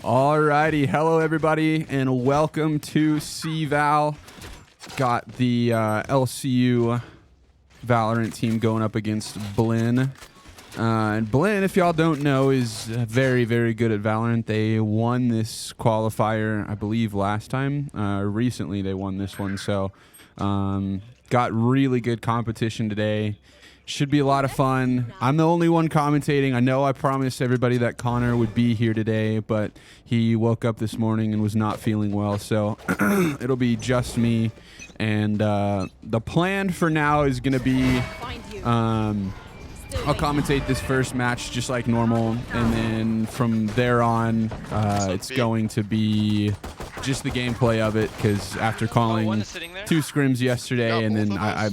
Alrighty, hello everybody, and welcome to CVal. Got the LCU Valorant team going up against Blinn. And Blinn, if y'all don't know, is very, very good at Valorant. They won this qualifier, I believe, last time. Recently, they won this one, so got really good competition today. Should be a lot of fun. I'm the only one commentating. I know I promised everybody that Connor would be here today, but he woke up this morning and was not feeling well, so it'll be just me. And the plan for now is going to be I'll commentate this first match just like normal, and then from there on it's going to be just the gameplay of it, because after calling 2 scrims yesterday, and then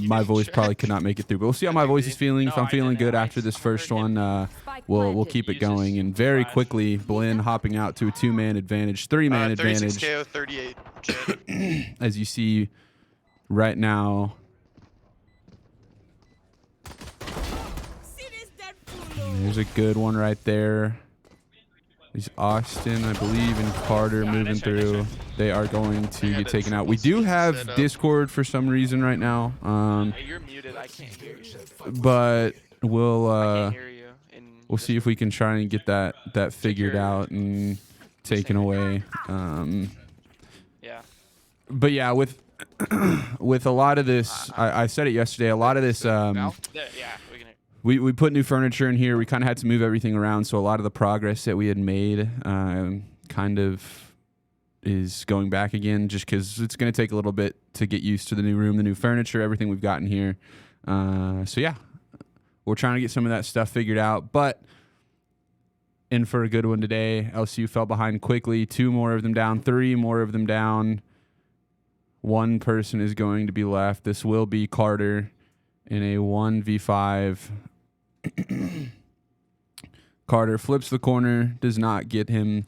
my voice probably could not make it through, but we'll see how my voice is feeling. If I'm feeling good after this first one, we'll keep it going. And very quickly, Blinn hopping out to a 2-man advantage, 3-man advantage, 38 as you see right now. There's a good one right there. There's Austin, I believe, and Carter moving through. They are going to get taken out. We do have Discord for some reason right now. You're muted. I can't hear you. But we'll see if we can try and get that figured out and taken away. Yeah. But yeah, with a lot of this, I said it yesterday. A lot of this. We put new furniture in here. We kind of had to move everything around, so a lot of the progress that we had made kind of is going back again, just because it's going to take a little bit to get used to the new room, the new furniture, everything we've got in here. So yeah, we're trying to get some of that stuff figured out, but in for a good one today. LCU fell behind quickly. 2 more of them down, 3 more of them down. 1 person is going to be left. This will be Carter in a 1v5. Carter flips the corner, does not get him.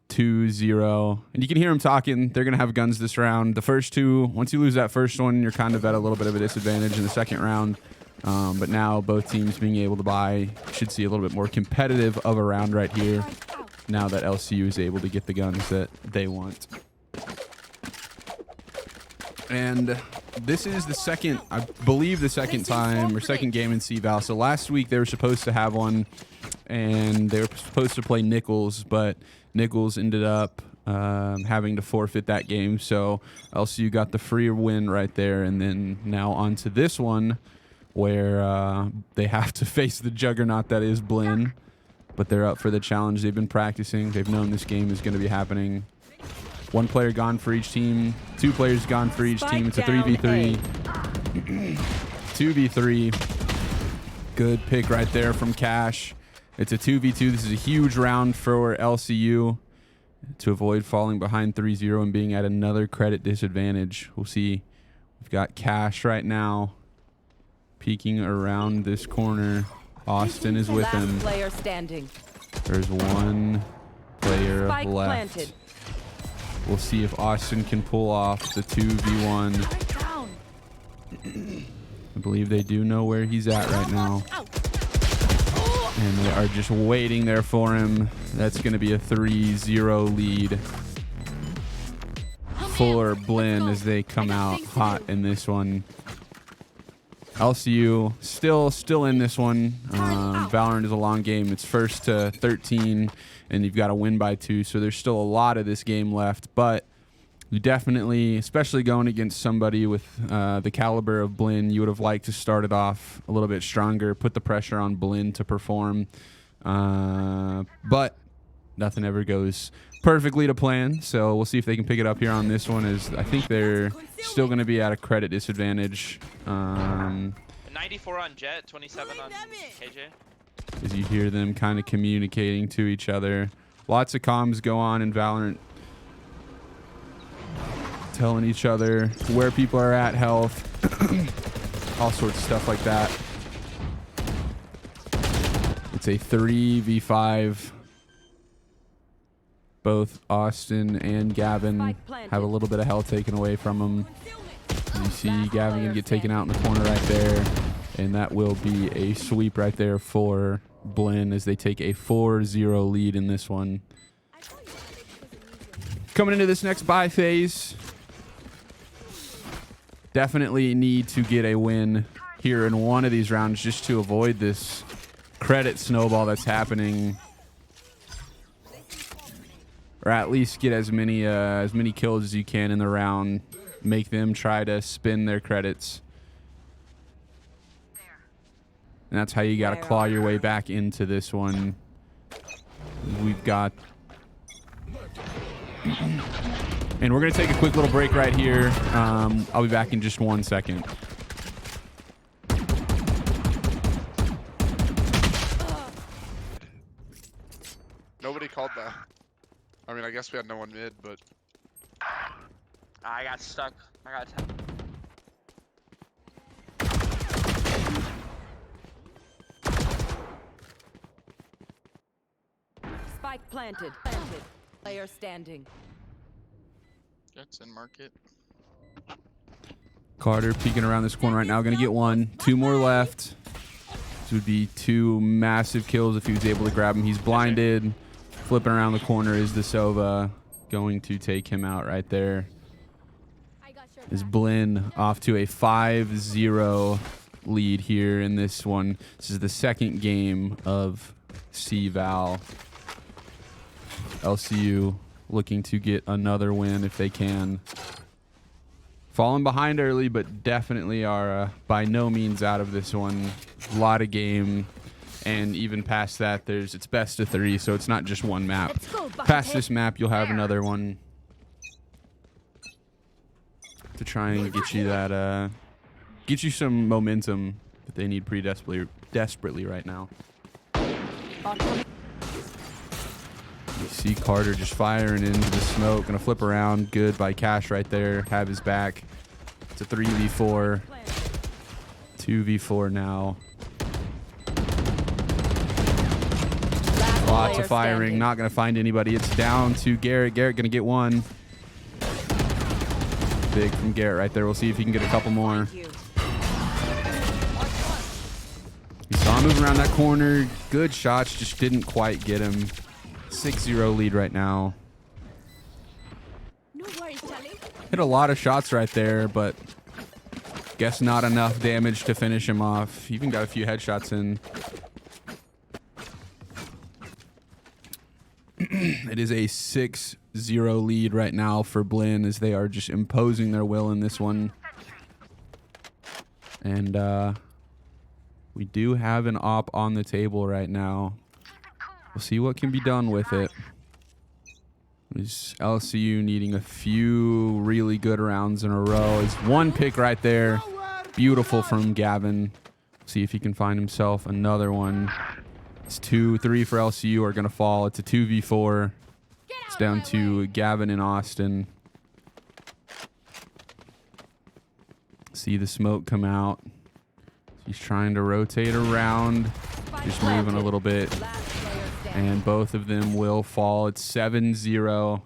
2-0. And you can hear him talking. They're going to have guns this round. The first 2, once you lose that first one, you're kind of at a little bit of a disadvantage in the second round. But now both teams being able to buy, should see a little bit more competitive of a round right here, now that LCU is able to get the guns that they want. And this is the second, I believe the second time or second game in CVal. So last week they were supposed to have one, and they were supposed to play Nichols, but Nichols ended up having to forfeit that game. So LCU got the free win right there. And then now on to this one, where they have to face the juggernaut that is Blinn. But they're up for the challenge. They've been practicing. They've known this game is going to be happening. 1 player gone for each team. 2 players gone for each team. It's a 3v3. 2v3. Good pick right there from Cash. It's a 2v2. This is a huge round for LCU to avoid falling behind 3-0 and being at another credit disadvantage. We'll see. We've got Cash right now peeking around this corner. Austin is with him. There's 1 player left. We'll see if Austin can pull off the 2v1. I believe they do know where he's at right now. And they are just waiting there for him. That's going to be a 3-0 lead for Blinn as they come out hot in this one. LCU still in this one. Valorant is a long game. It's first to 13, and you've got to win by 2. So there's still a lot of this game left. But you definitely, especially going against somebody with the caliber of Blinn, you would have liked to start it off a little bit stronger, put the pressure on Blinn to perform. But nothing ever goes perfectly to plan. So we'll see if they can pick it up here on this one, as I think they're still going to be at a credit disadvantage. 94 on Jet, 27 on KJ. As you hear them kind of communicating to each other. Lots of comms go on in Valorant, telling each other where people are at, health, all sorts of stuff like that. It's a 3v5. Both Austin and Gavin have a little bit of health taken away from them. You see Gavin gonna get taken out in the corner right there, and that will be a sweep right there for Blinn as they take a 4-0 lead in this one. Coming into this next buy phase, definitely need to get a win here in one of these rounds just to avoid this credit snowball that's happening, or at least get as many kills as you can in the round. Make them try to spin their credits, and that's how you got to claw your way back into this one. We've got, and we're gonna take a quick little break right here. I'll be back in just 1 second. Nobody called that. I mean, I guess we had no one mid, but I got stuck. I got Spike planted. Player standing. Jets in market. Carter peeking around this corner right now. Going to get one. 2 more left. This would be 2 massive kills if he was able to grab him. He's blinded. Flipping around the corner is the Sova. Going to take him out right there. Is Blinn off to a 5-0 lead here in this one. This is the second game of C-Val. LCU looking to get another win if they can. Falling behind early, but definitely are by no means out of this one. A lot of game, and even past that, it's best of 3, so it's not just one map. Past this map, you'll have another one to try and get you that, get you some momentum that they need pretty desperately right now. You see Carter just firing into the smoke. Gonna flip around. Good by Cash right there. Have his back. It's a 3v4. 2v4 now. Lots of firing. Not gonna find anybody. It's down to Garrett. Garrett gonna get one. Big from Garrett right there. We'll see if he can get a couple more. You saw him move around that corner. Good shots. Just didn't quite get him. 6-0 lead right now. Hit a lot of shots right there, but guess not enough damage to finish him off. Even got a few headshots in. It is a 6-0 lead right now for Blinn as they are just imposing their will in this one. And we do have an op on the table right now. We'll see what can be done with it. Is LCU needing a few really good rounds in a row. It's one pick right there. Beautiful from Gavin. See if he can find himself another one. It's 2, 3 for LCU are going to fall. It's a 2v4. It's down to Gavin and Austin. See the smoke come out. He's trying to rotate around. Just moving a little bit. And both of them will fall. It's 7-0.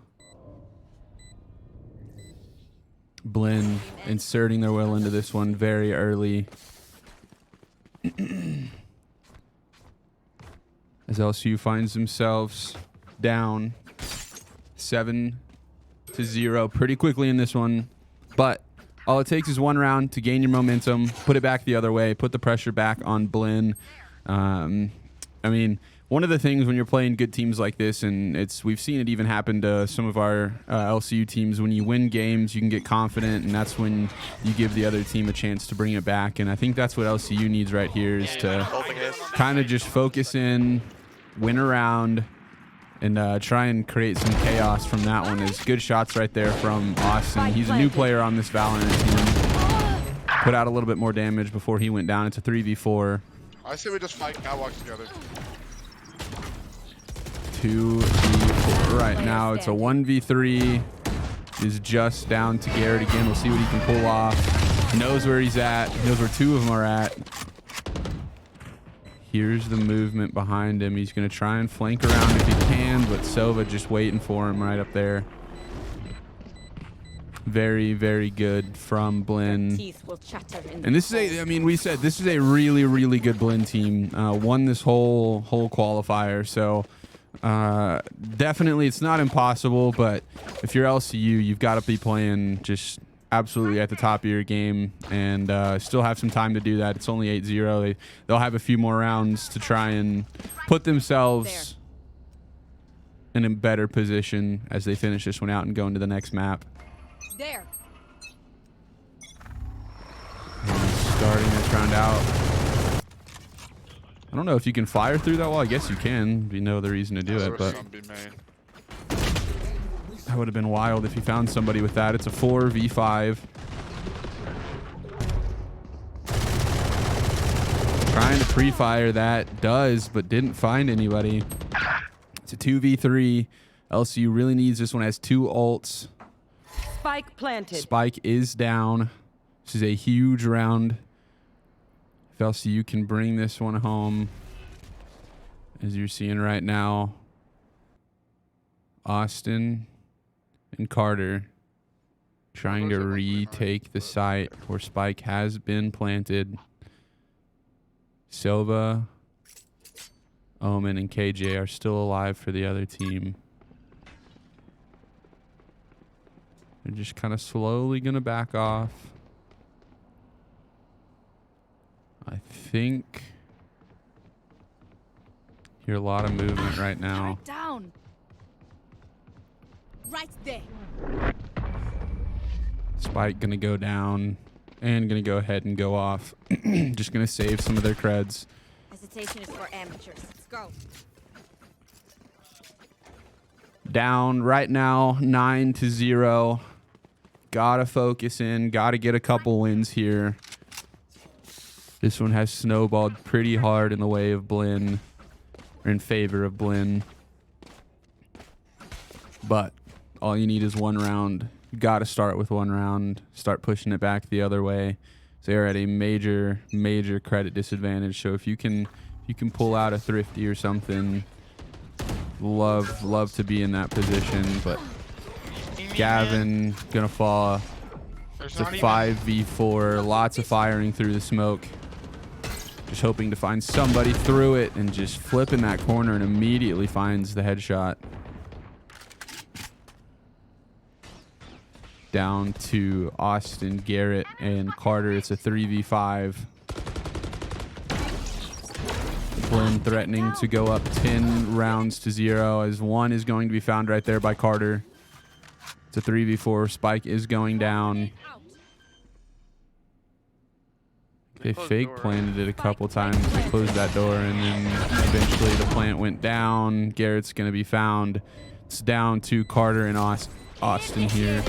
Blinn inserting their will into this one very early. As LCU finds themselves down 7-0 pretty quickly in this one. But all it takes is one round to gain your momentum, put it back the other way, put the pressure back on Blinn. I mean, one of the things when you're playing good teams like this, and we've seen it even happen to some of our LCU teams, when you win games, you can get confident, and that's when you give the other team a chance to bring it back. And I think that's what LCU needs right here, is to kind of just focus in, win a round, and try and create some chaos from that one. Is good shots right there from Austin. He's a new player on this Valorant team. Put out a little bit more damage before he went down. It's a 3v4. I say we just fight catwalks together. 2v4 right now. It's a 1v3. Is just down to Garrett again. We'll see what he can pull off. He knows where he's at. He knows where 2 of them are at. Here's the movement behind him. He's going to try and flank around if he can, but Sova just waiting for him right up there. Very, very good from Blinn. And this is I mean, we said this is a really, really good Blinn team. Won this whole qualifier. So Definitely, it's not impossible, but if you're LCU, you've got to be playing just absolutely at the top of your game and still have some time to do that. It's only 8-0. They'll have a few more rounds to try and put themselves in a better position as they finish this one out and go into the next map. There. Starting this round out. I don't know if you can fire through that wall. I guess you can. You know the reason to do it, but that would have been wild if you found somebody with that. It's a 4v5. Trying to pre-fire that. Does, but didn't find anybody. It's a 2v3. LCU really needs this one. Has 2 ults. Spike planted. Spike is down. This is a huge round. If LCU can bring this one home, as you're seeing right now, Austin and Carter trying to retake the site where Spike has been planted. Silva, Omen, and KJ are still alive for the other team. They're just kind of slowly going to back off. I think hear a lot of movement right now. Down. Right there. Spike gonna go down and gonna go ahead and go off. Just gonna save some of their creds. Hesitation is for amateurs. Let's go. Down right now, 9-0. Gotta focus in. Gotta get a couple wins here. This one has snowballed pretty hard in the way of Blinn, or in favor of Blinn. But all you need is one round. You got to start with one round. Start pushing it back the other way. So they're at a major, major credit disadvantage. So if you can pull out a thrifty or something, love to be in that position. But Gavin gonna fall. It's a 5v4. Lots of firing through the smoke. Just hoping to find somebody through it and just flipping that corner and immediately finds the headshot. Down to Austin, Garrett, and Carter. It's a 3v5. Blinn threatening to go up 10-0 as one is going to be found right there by Carter. It's a 3v4. Spike is going down. They fake planted it a couple times. They closed that door, and then eventually the plant went down. Garrett's going to be found. It's down to Carter and Austin here.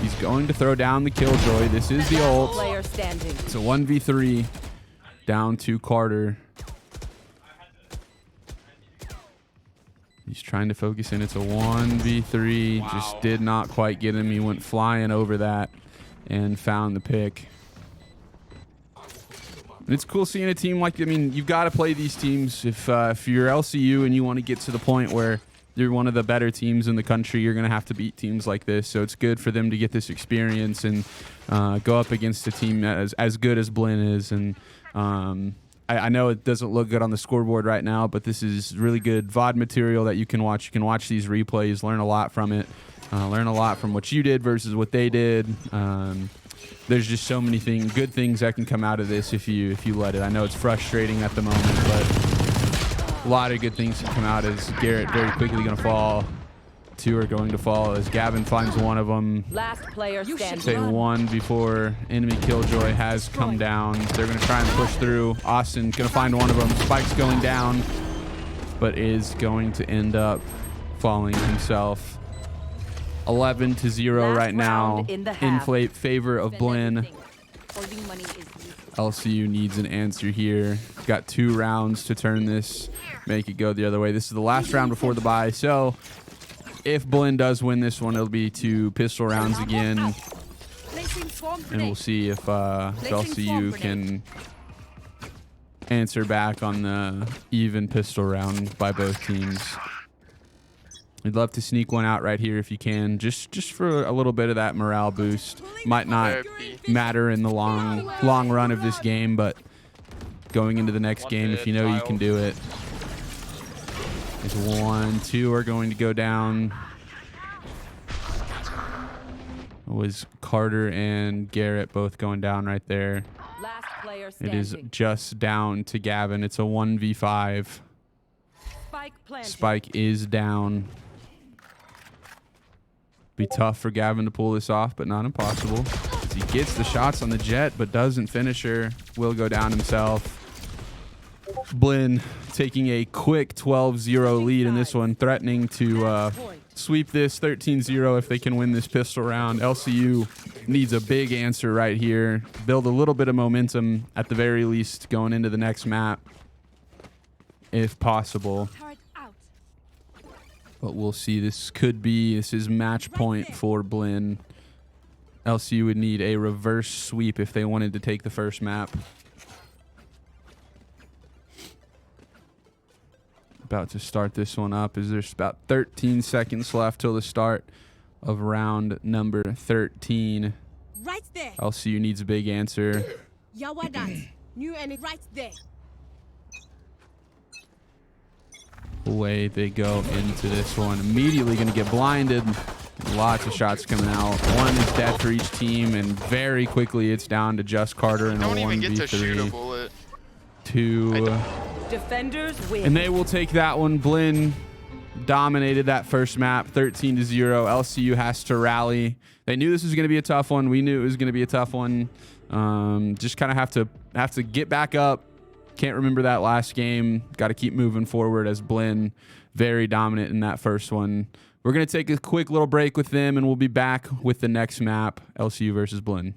He's going to throw down the killjoy. This is the ult. It's a 1v3. Down to Carter. He's trying to focus in. It's a 1v3. Wow. Just did not quite get him. He went flying over that and found the pick. It's cool seeing a team like, I mean, you've got to play these teams. If you're LCU and you want to get to the point where you're one of the better teams in the country, you're going to have to beat teams like this. So it's good for them to get this experience and go up against a team as good as Blinn is. And I know it doesn't look good on the scoreboard right now, but this is really good VOD material that you can watch. You can watch these replays, learn a lot from it, learn a lot from what you did versus what they did. There's just so many good things that can come out of this if you let it. I know it's frustrating at the moment, but a lot of good things can come out as Garrett very quickly going to fall. 2 are going to fall as Gavin finds one of them. Last player standing. Say 1 before enemy killjoy has come down. They're going to try and push through. Austin going to find one of them. Spike's going down, but is going to end up falling himself. 11-0 right now in favor of Blinn. LCU needs an answer here. Got 2 rounds to turn this, make it go the other way. This is the last round before the bye. So if Blinn does win this one, it'll be 2 pistol rounds again. And we'll see if LCU can answer back on the even pistol round by both teams. We'd love to sneak one out right here if you can, just for a little bit of that morale boost. Might not matter in the long run of this game, but going into the next game, if you know you can do it, There's 1, 2 are going to go down. It was Carter and Garrett both going down right there. Last player It standing. is just down to Gavin. It's a 1v5. Spike planted. Spike is down. Be tough for Gavin to pull this off, but not impossible. He gets the shots on the Jet, but doesn't finish her. Will go down himself. Blinn taking a quick 12-0 lead in this one, threatening to sweep this 13-0 if they can win this pistol round. LCU needs a big answer right here. Build a little bit of momentum at the very least going into the next map, if possible. But we'll see. This is match point for Blinn. LCU would need a reverse sweep if they wanted to take the first map. About to start this one up. There's about 13 seconds left till the start of round number 13. Right there. LCU needs a big answer. Yawadat. New enemy right there. Away they go into this one. Immediately going to get blinded. Lots of shots coming out. One is dead for each team, and very quickly it's down to just Carter in a 1v3. Don't even get to shoot a bullet. 2. Defenders win. And they will take that one. Blinn dominated that first map, 13-0. LCU has to rally. They knew this was going to be a tough one. We knew it was going to be a tough one. Just kind of have to get back up. Can't remember that last game. Got to keep moving forward as Blinn very dominant in that first one. We're going to take a quick little break with them, and we'll be back with the next map, LCU versus Blinn.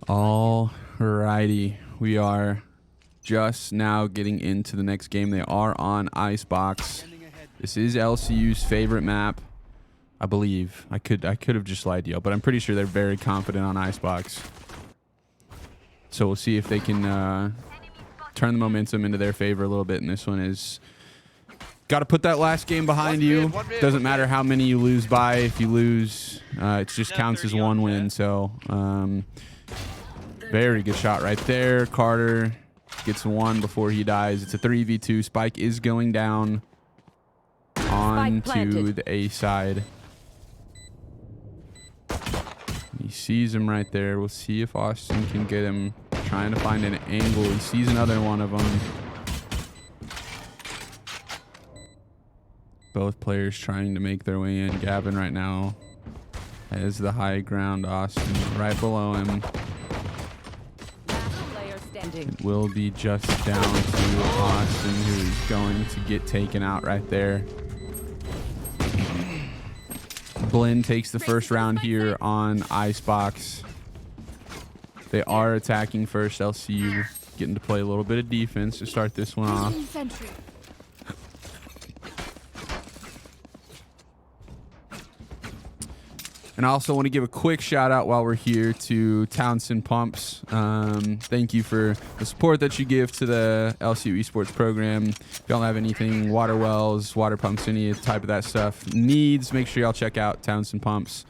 All righty. We are just now getting into the next game. They are on Icebox. This is LCU's favorite map, I believe. I could have just lied to you, but I'm pretty sure they're very confident on Icebox. So we'll see if they can turn the momentum into their favor a little bit. And this one is got to put that last game behind you. Doesn't matter how many you lose by. If you lose, it just counts as one win. So very good shot right there. Carter gets one before he dies. It's a 3v2. Spike is going down onto the A side. He sees him right there. We'll see if Austin can get him. Trying to find an angle. He sees another one of them. Both players trying to make their way in. Gavin right now has the high ground. Austin right below him. It will be just down to Austin, who's going to get taken out right there. Blinn takes the first round here on Icebox. They are attacking first. LCU getting to play a little bit of defense to start this one off. And I also want to give a quick shout out while we're here to Townsend Pumps. Thank you for the support that you give to the LCU esports program. If y'all have anything, water wells, water pumps, any type of that stuff needs, make sure y'all check out Townsend Pumps.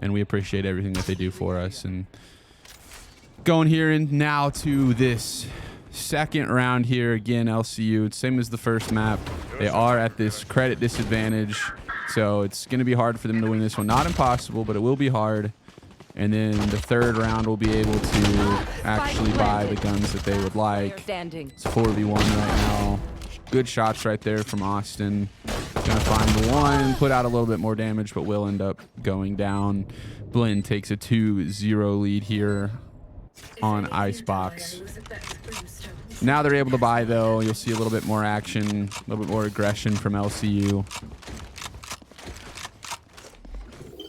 And we appreciate everything that they do for us. And going here and now to this second round here again, LCU, same as the first map. They are at this credit disadvantage. So it's going to be hard for them to win this one. Not impossible, but it will be hard. And then the third round will be able to actually buy the guns that they would like. It's 4v1 right now. Good shots right there from Austin. Going to find the one, put out a little bit more damage, but will end up going down. Blinn takes a 2-0 lead here on Icebox. Now they're able to buy, though. You'll see a little bit more action, a little bit more aggression from LCU,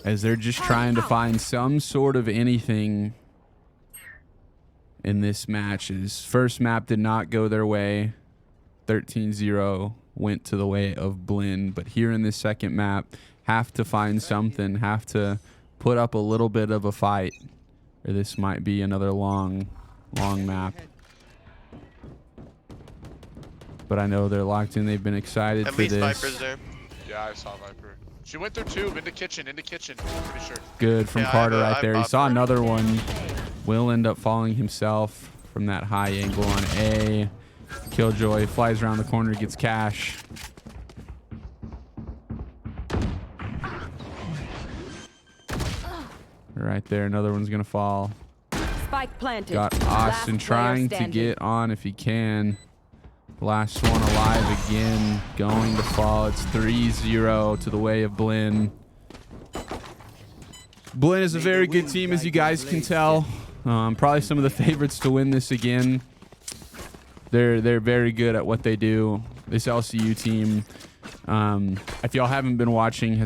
as they're just trying to find some sort of anything in this match. His first map did not go their way. 13-0 went to the way of Blinn. But here in this second map, have to find something, have to put up a little bit of a fight, or this might be another long map. But I know they're locked in. They've been excited for this. Viper's there. Yeah, I saw Viper. She went through two, into kitchen, I'm pretty sure. Good from Carter right there. He saw another one. Will end up falling himself from that high angle on A. Killjoy flies around the corner, gets cash. Right there, another one's gonna fall. Spike planted. Got Austin trying to get on if he can. Last one alive again, going to fall. It's 3-0 to the way of Blinn. Blinn is a very good team, as you guys can tell. Probably some of the favorites to win this again. They're very good at what they do. This LCU team, if y'all haven't been watching,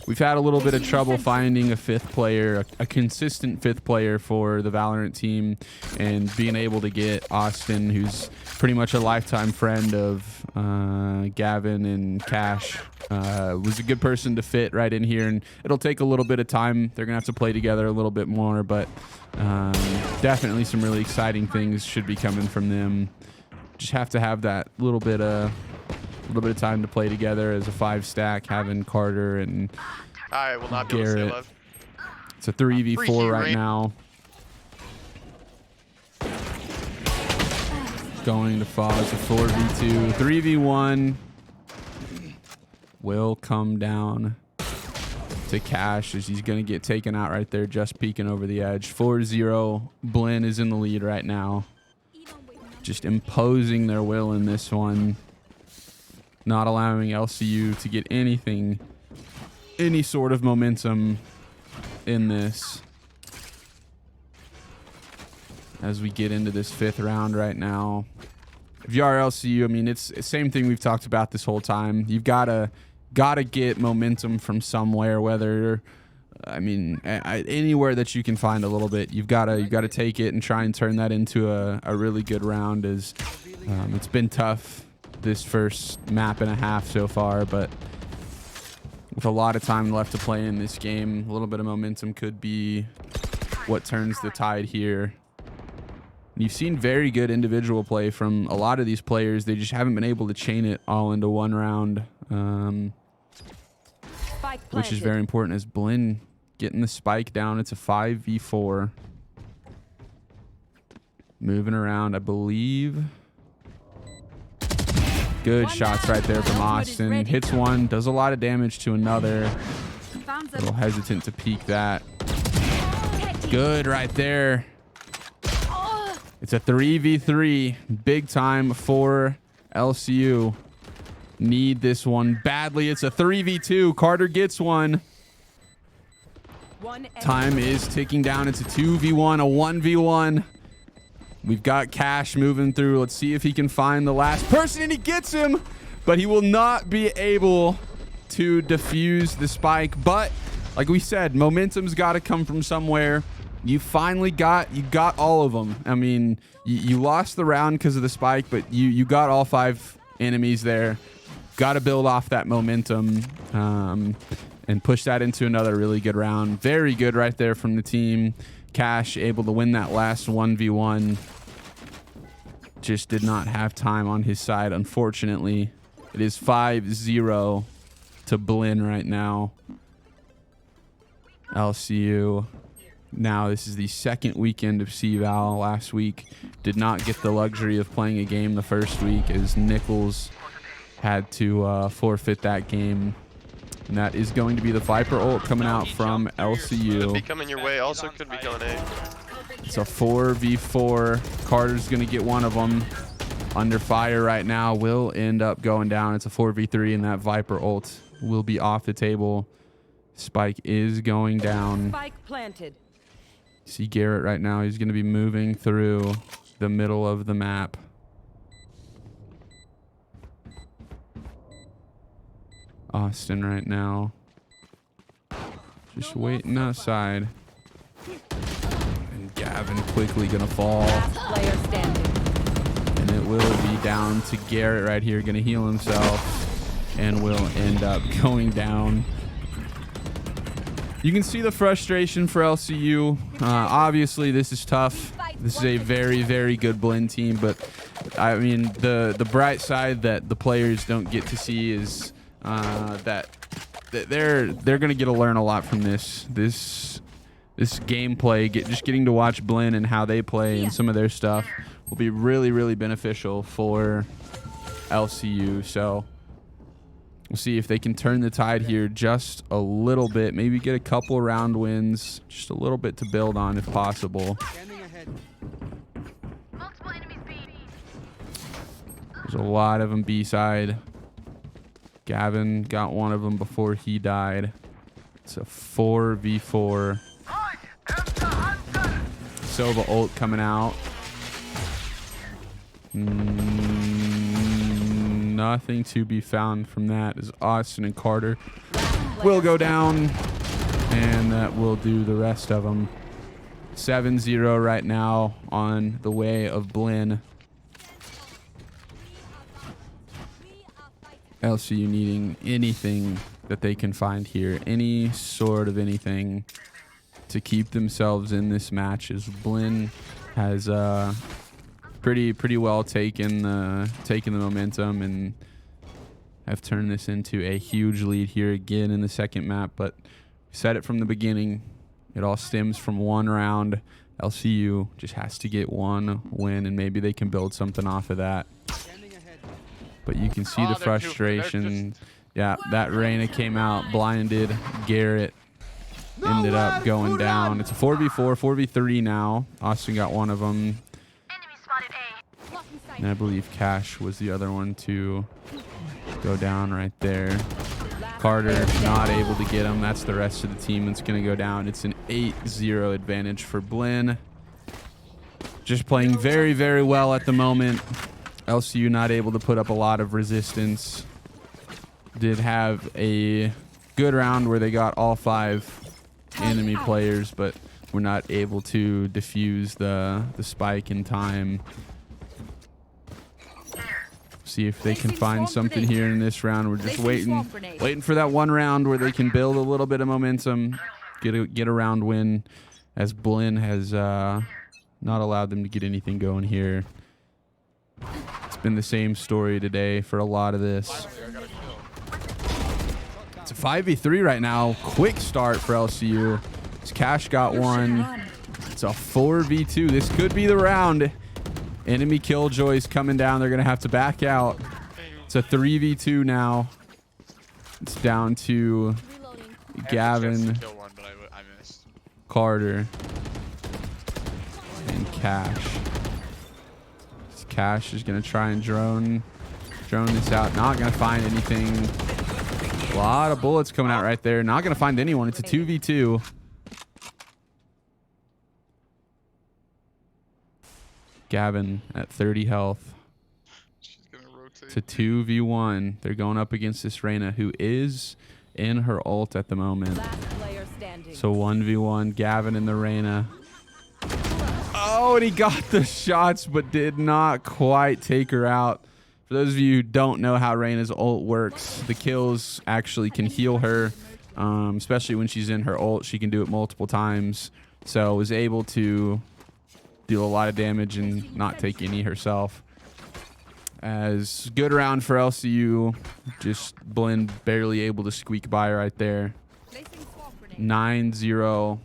we've had a little bit of trouble finding a fifth player, a consistent fifth player for the Valorant team, and being able to get Austin, who's pretty much a lifetime friend of Gavin and Cash, was a good person to fit right in here. And it'll take a little bit of time. They're gonna have to play together a little bit more, but definitely some really exciting things should be coming from them. Just have to have that little bit of time to play together as a 5-stack, having Carter and I will not be able to stay alive. It's a 3v4 right now. Going to fall. It's a 4v2. 3v1 will come down to Cash, as he's going to get taken out right there, just peeking over the edge. 4-0. Blinn is in the lead right now. Just imposing their will in this one. Not allowing LCU to get anything, any sort of momentum in this. As we get into this fifth round right now. If you are LCU, I mean, it's the same thing we've talked about this whole time. You've gotta get momentum from somewhere, whether, I mean, anywhere that you can find a little bit. You've gotta take it and try and turn that into a really good round. As it's been tough this first map and a half so far, but with a lot of time left to play in this game, a little bit of momentum could be what turns the tide here. You've seen very good individual play from a lot of these players. They just haven't been able to chain it all into one round, which is very important, as Blinn getting the spike down. It's a 5v4. Moving around, I believe. Good shots right there from Austin. Hits one, does a lot of damage to another. A little hesitant to peek that. Good right there. It's a 3v3. Big time for LCU. Need this one badly. It's a 3v2. Carter gets one. Time is ticking down. It's a 2v1, a 1v1. We've got Cash moving through. Let's see if he can find the last person, and he gets him, but he will not be able to defuse the spike. But like we said, momentum's got to come from somewhere. You finally got all of them. I mean, you lost the round because of the spike, but you got all 5 enemies there. Got to build off that momentum and push that into another really good round. Very good right there from the team. Cash able to win that last 1v1. Just did not have time on his side, unfortunately. It is 5-0 to Blinn right now. LCU. Now this is the second weekend of CVal. Last week did not get the luxury of playing a game the first week as Nichols had to forfeit that game. And that is going to be the Viper ult coming out from Could be LCU. coming your way. Also could be going A. It's a 4v4. Carter's going to get one of them. Under fire right now. Will end up going down. It's a 4v3 and that Viper ult will be off the table. Spike is going down. Spike planted. See Garrett right now. He's going to be moving through the middle of the map. Austin right now. Just waiting outside. And Gavin quickly going to fall. Last player standing. And it will be down to Garrett right here. Going to heal himself. And will end up going down. You can see the frustration for LCU. Obviously, this is tough. This is a very, very good Blinn team. But, I mean, the bright side that the players don't get to see is that they're going to get to learn a lot from this gameplay. Just getting to watch Blinn and how they play and some of their stuff will be really, really beneficial for LCU. So we'll see if they can turn the tide here just a little bit. Maybe get a couple round wins, just a little bit to build on if possible. There's a lot of them B-side. Gavin got one of them before he died. It's a 4v4. Sova ult coming out. Nothing to be found from that as Austin and Carter will go down. And that will do the rest of them. 7-0 right now on the way of Blinn. LCU needing anything that they can find here. Any sort of anything to keep themselves in this match, as Blinn has pretty well taken the momentum and have turned this into a huge lead here again in the second map. But we said it from the beginning, it all stems from one round. LCU just has to get one win and maybe they can build something off of that. But you can see the frustration. Yeah, that Reyna came out, blinded Garrett, ended up going down. It's a 4v4, 4v3 now. Austin got one of them. And I believe Cash was the other one to go down right there. Carter not able to get him. That's the rest of the team that's going to go down. It's an 8-0 advantage for Blinn. Just playing very, very well at the moment. LCU not able to put up a lot of resistance. Did have a good round where they got all 5 enemy players, but were not able to defuse the spike in time. See if they can find something here in this round. We're just waiting for that one round where they can build a little bit of momentum, get a round win, as Blinn has not allowed them to get anything going here. It's been the same story today for a lot of this. It's a 5v3 right now. Quick start for LCU. Cash got one. It's a 4v2. This could be the round. Enemy killjoys coming down. They're going to have to back out. It's a 3v2 now. It's down to Gavin, Carter, and Cash. Cash is going to try and drone this out. Not going to find anything. A lot of bullets coming out right there. Not going to find anyone. It's a 2v2. Gavin at 30 health. It's a 2v1. They're going up against this Reyna, who is in her ult at the moment. So 1v1. Gavin and the Reyna. Oh, and he got the shots, but did not quite take her out. For those of you who don't know how Reyna's ult works, the kills actually can heal her, especially when she's in her ult. She can do it multiple times. So was able to deal a lot of damage and not take any herself. As good round for LCU. Just Blinn barely able to squeak by right there. 9-0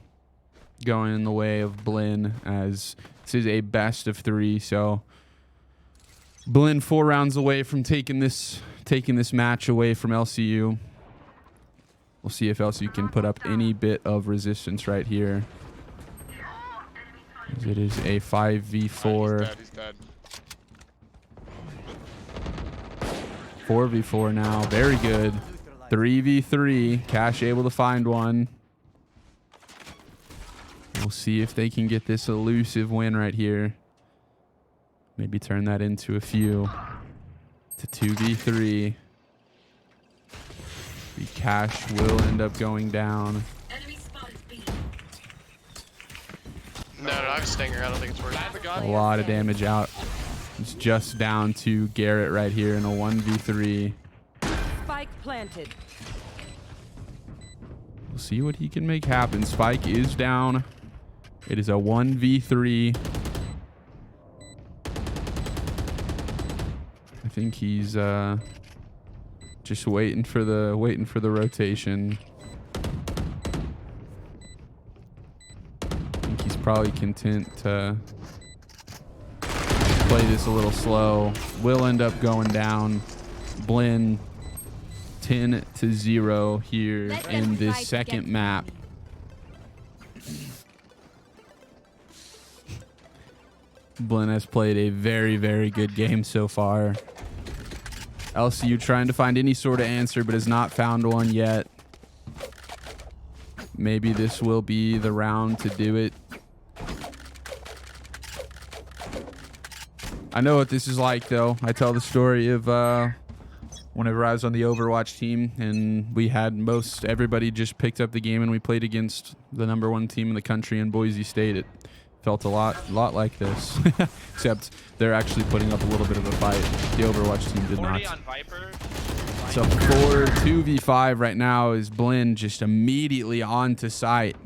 going in the way of Blinn, as this is a best of 3. So Blinn 4 rounds away from taking this match away from LCU. We'll see if LCU can put up any bit of resistance right here. As it is a 5v4. He's dead. 4v4 now. Very good. 3v3. Cash able to find one. We'll see if they can get this elusive win right here. Maybe turn that into a few. To 2v3. The Cash will end up going down. No, I have a stinger. I don't think it's working. A lot of damage out. It's just down to Garrett right here in a 1v3. Spike planted. We'll see what he can make happen. Spike is down. It is a 1v3. I think he's just waiting for the rotation. I think he's probably content to play this a little slow. Will end up going down. Blinn 10-0 here in this second map. Blinn has played a very, very good game so far. LCU trying to find any sort of answer, but has not found one yet. Maybe this will be the round to do it. I know what this is like, though. I tell the story of whenever I was on the Overwatch team, and we had everybody just picked up the game, and we played against the #1 team in the country in Boise State. It felt a lot like this, except they're actually putting up a little bit of a fight. The Overwatch team did not. On Viper. So 2v5 right now is Blinn just immediately on to site.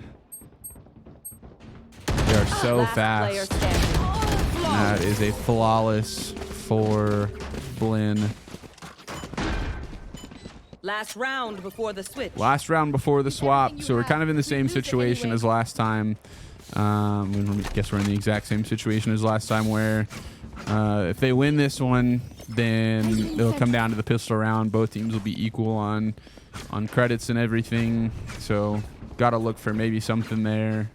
They are so fast. That is a flawless for Blinn. Last round before the switch. Last round before the swap. So we're kind of in the same situation as last time. I guess we're in the exact same situation as last time, where if they win this one, then it'll come down to the pistol round. Both teams will be equal on credits and everything. So gotta look for maybe something there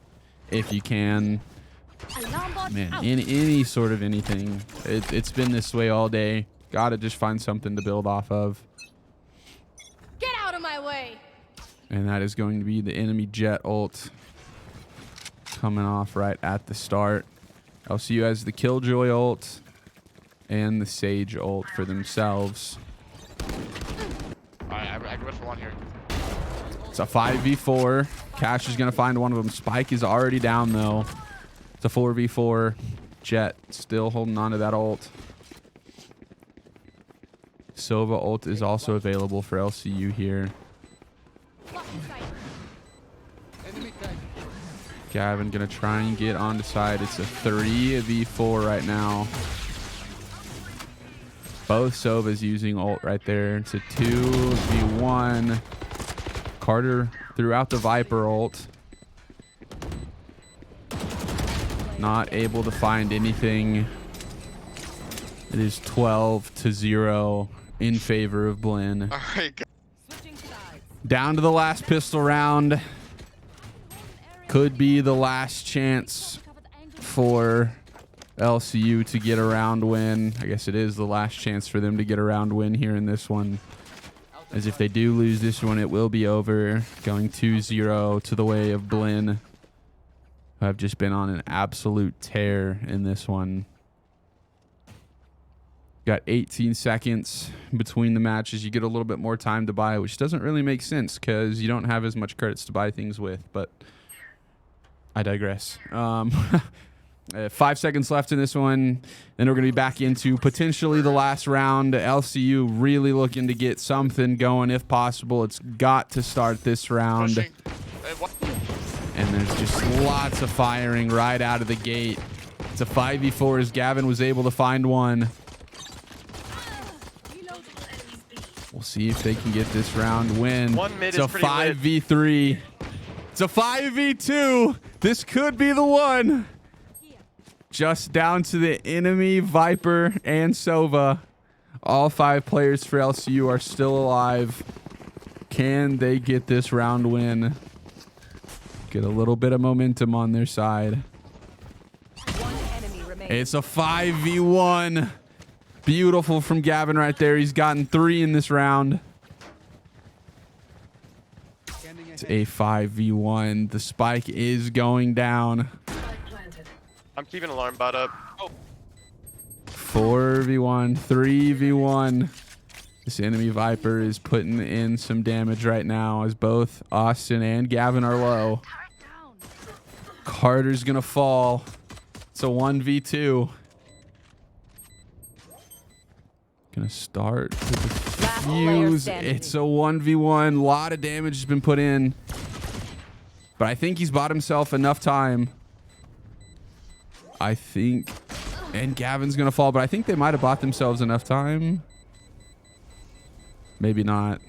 if you can. Man, any sort of anything. It's been this way all day. Gotta just find something to build off of. Get out of my way. And that is going to be the enemy jet ult coming off right at the start. LCU has the Killjoy ult and the Sage ult for themselves. Alright, I go for one here. It's a 5v4. Cash is going to find one of them. Spike is already down, though. It's a 4v4. Jet still holding on to that ult. Sova ult is also available for LCU here. Gavin gonna try and get onto side. It's a 3v4 right now. Both Sovas using ult right there. It's a 2v1. Carter threw out the Viper ult. Not able to find anything. It is 12-0 in favor of Blinn. Alright, Down to the last pistol round. Could be the last chance for LCU to get a round win. I guess it is the last chance for them to get a round win here in this one. As if they do lose this one, it will be over. Going 2-0 to the way of Blinn, who have just been on an absolute tear in this one. Got 18 seconds between the matches. You get a little bit more time to buy, which doesn't really make sense because you don't have as much credits to buy things with, but I digress. 5 seconds left in this one. Then we're going to be back into potentially the last round. LCU really looking to get something going if possible. It's got to start this round. Pushing. Hey, what? And there's just lots of firing right out of the gate. It's a 5v4 as Gavin was able to find one. We'll see if they can get this round win. One mid it's a is pretty 5v3. It's a 5v2. This could be the one. Just down to the enemy, Viper and Sova. All 5 players for LCU are still alive. Can they get this round win? Get a little bit of momentum on their side. One enemy remaining. It's a 5v1. Beautiful from Gavin right there. He's gotten 3 in this round. It's a 5v1. The spike is going down. I'm keeping alarm bot up. 4v1, 3v1. This enemy Viper is putting in some damage right now as both Austin and Gavin are low. Carter's gonna fall. It's a 1v2. Gonna start with the Last player fuse. standing. It's a 1v1. A lot of damage has been put in. But I think he's bought himself enough time. I think. And Gavin's gonna fall, but I think they might have bought themselves enough time. Maybe not.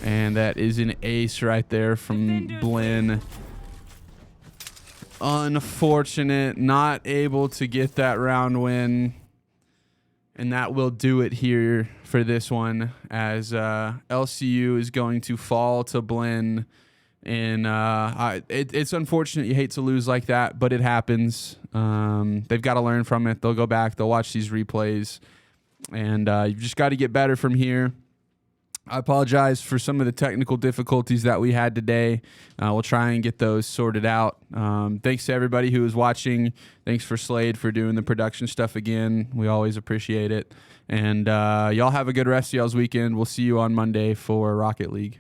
And that is an ace right there from Blinn. Unfortunate, not able to get that round win. And that will do it here for this one, as LCU is going to fall to Blinn. And it's unfortunate. You hate to lose like that, but it happens. They've got to learn from it. They'll go back. They'll watch these replays. And you've just got to get better from here. I apologize for some of the technical difficulties that we had today. We'll try and get those sorted out. Thanks to everybody who was watching. Thanks for Slade for doing the production stuff again. We always appreciate it. And y'all have a good rest of y'all's weekend. We'll see you on Monday for Rocket League.